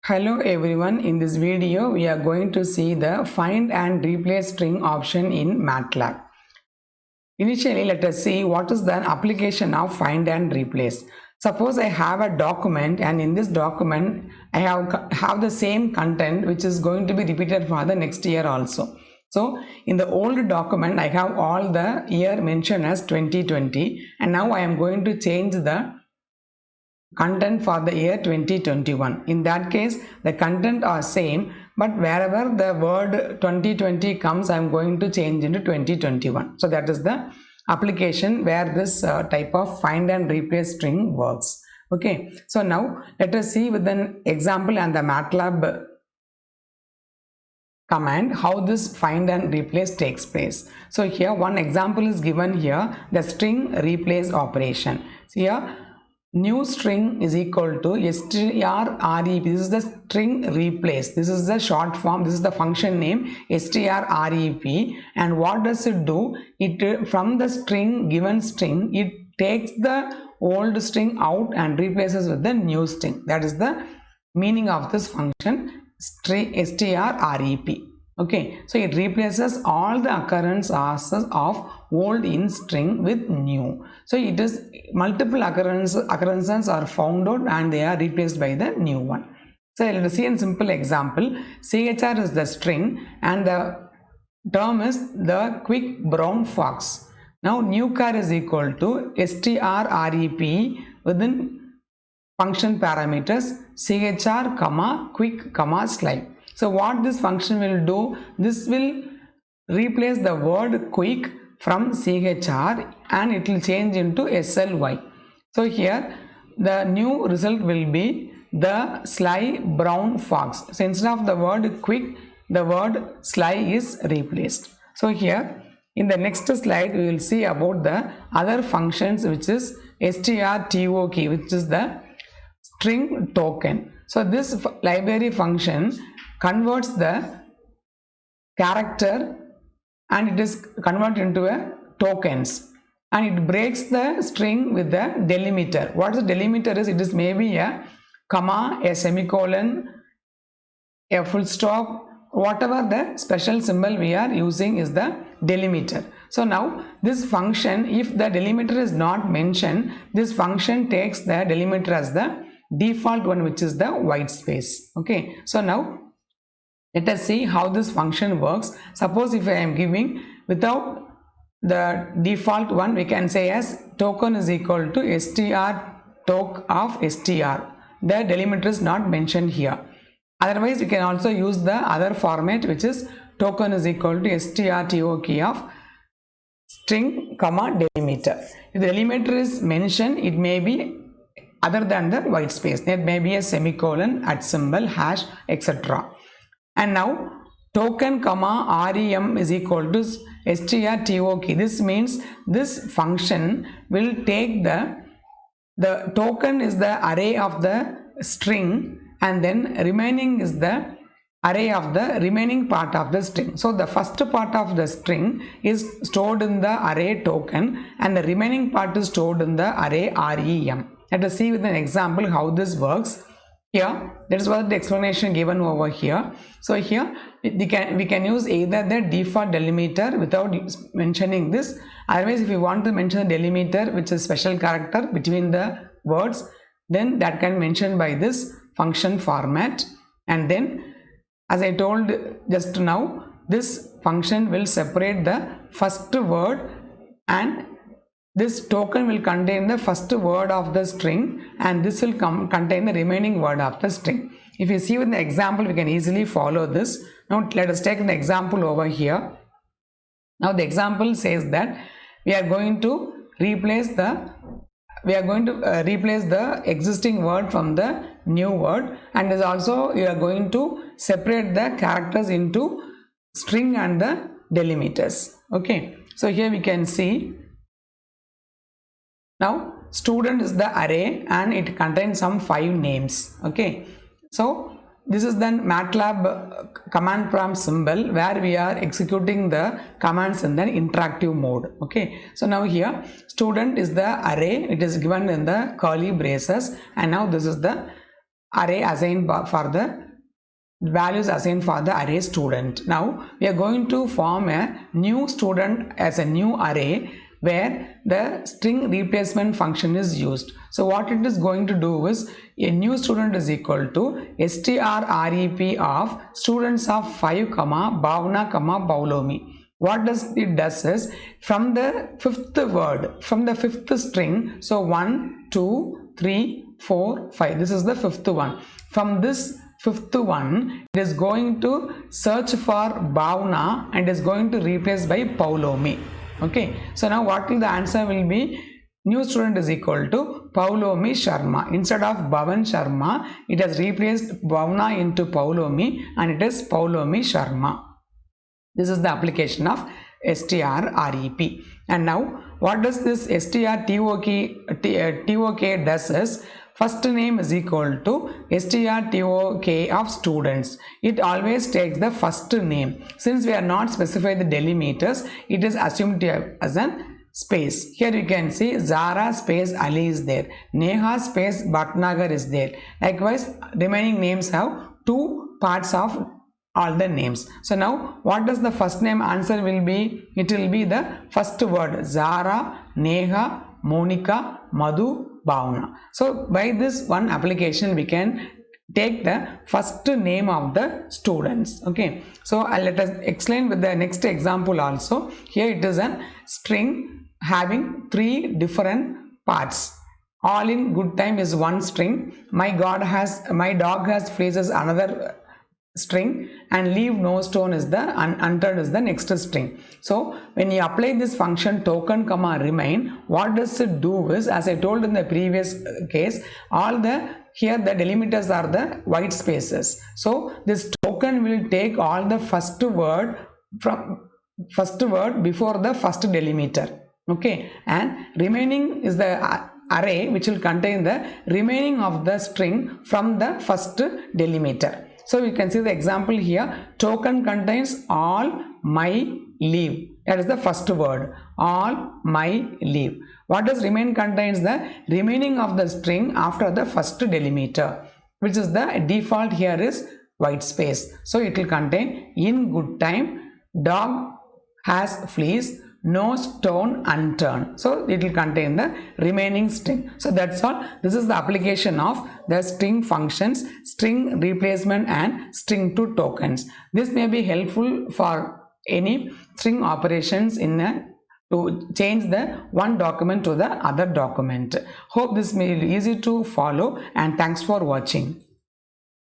Hello everyone, in this video we are going to see the find and replace string option in MATLAB. Initially let us see what is the application of find and replace. Suppose I have a document and in this document I have the same content which is going to be repeated for the next year also. So in the old document I have all the year mentioned as 2020 and now I am going to change the content for the year 2021. In that case the content are same, but wherever the word 2020 comes I am going to change into 2021. So that is the application where this type of find and replace string works. Okay, so now let us see with an example and the MATLAB command how this find and replace takes place. So here one example is given here, the string replace operation. So here new string is equal to strrep. This is the string replace. This is the short form. This is the function name strrep. And what does it do? It from the string given string, it takes the old string out and replaces with the new string. That is the meaning of this function strrep. Okay, so it replaces all the occurrences of old in string with new. So it is multiple occurrences are found out and they are replaced by the new one. So let us see a simple example. CHR is the string and the term is the quick brown fox. Now new car is equal to strrep within function parameters chr comma quick comma slide. So what this function will do, this will replace the word quick from chr and it will change into sly. So here the new result will be the sly brown fox. So instead of the word quick, the word sly is replaced. So here in the next slide we will see about the other functions, which is strtok, which is the string token. So this library function converts the character and it is converted into a tokens, and it breaks the string with the delimiter. What the delimiter is? It is maybe a comma, a semicolon, a full stop, whatever the special symbol we are using is the delimiter. So now this function, if the delimiter is not mentioned, this function takes the delimiter as the default one, which is the white space. Okay, so now let us see how this function works. Suppose if I am giving without the default one, we can say as token is equal to strtok of str. The delimiter is not mentioned here. Otherwise we can also use the other format, which is token is equal to strtok of string comma delimiter. If the delimiter is mentioned, it may be other than the white space. There may be a semicolon, at symbol, hash, etc. And now token comma rem is equal to strtok. This means this function will take the token is the array of the string and then remaining is the array of the remaining part of the string. So the first part of the string is stored in the array token and the remaining part is stored in the array rem. Let us see with an example how this works. Here, that is what the explanation given over here. So here we can use either the default delimiter without mentioning this. Otherwise, if you want to mention the delimiter, which is special character between the words, then that can be mentioned by this function format. And then, as I told just now, this function will separate the first word, and this token will contain the first word of the string and this will contain the remaining word of the string. If you see with the example, we can easily follow this. Now let us take an example over here. Now the example says that we are going to replace the existing word from the new word, and is also we are going to separate the characters into string and the delimiters. Okay, so here we can see. Now student is the array and it contains some 5 names. Okay, so this is then MATLAB command prompt symbol where we are executing the commands in the interactive mode. Okay, so now here student is the array, it is given in the curly braces, and now this is the array assigned for the values assigned for the array student. Now we are going to form a new student as a new array where the string replacement function is used. So what it is going to do is a new student is equal to strrep of students of 5, Bhavna, Paulomi. What it does is from the fifth word, from the fifth string, so 1, 2, 3, 4, 5, this is the fifth one. From this fifth one, it is going to search for Bhavna and is going to replace by Paulomi. Okay, so now what will the answer will be? New student is equal to Paulomi Sharma. Instead of Bhavan Sharma, it has replaced Bhavna into Paulomi and it is Paulomi Sharma. This is the application of strrep. And now what does this strtok does is, first name is equal to strtok of students. It always takes the first name. Since we are not specified the delimiters, it is assumed to have as a space. Here you can see Zara space Ali is there, Neha space Bhatnagar is there. Likewise, remaining names have two parts of all the names. So now what does the first name answer will be? It will be the first word Zara, Neha, Monica, Madhu, Bhavna. So by this one application we can take the first name of the students. Okay, so let us explain with the next example also. Here it is a string having three different parts. All in good time is one string. My dog has fleas is another string, and leave no stone is the unturned is the next string. So when you apply this function token comma remain, what does it do is, as I told in the previous case, all the here the delimiters are the white spaces. So this token will take all the first word before the first delimiter. Okay, and remaining is the array which will contain the remaining of the string from the first delimiter. So you can see the example here. Token contains all my leave. That is the first word. All my leave. What does remain contains? The remaining of the string after the first delimiter, which is the default here is white space. So it will contain in good time, dog has fleas, no stone unturned. So it will contain the remaining string. So that's all. This is the application of the string functions, string replacement and string to tokens. This may be helpful for any string operations to change the one document to the other document. Hope this may be easy to follow, and thanks for watching.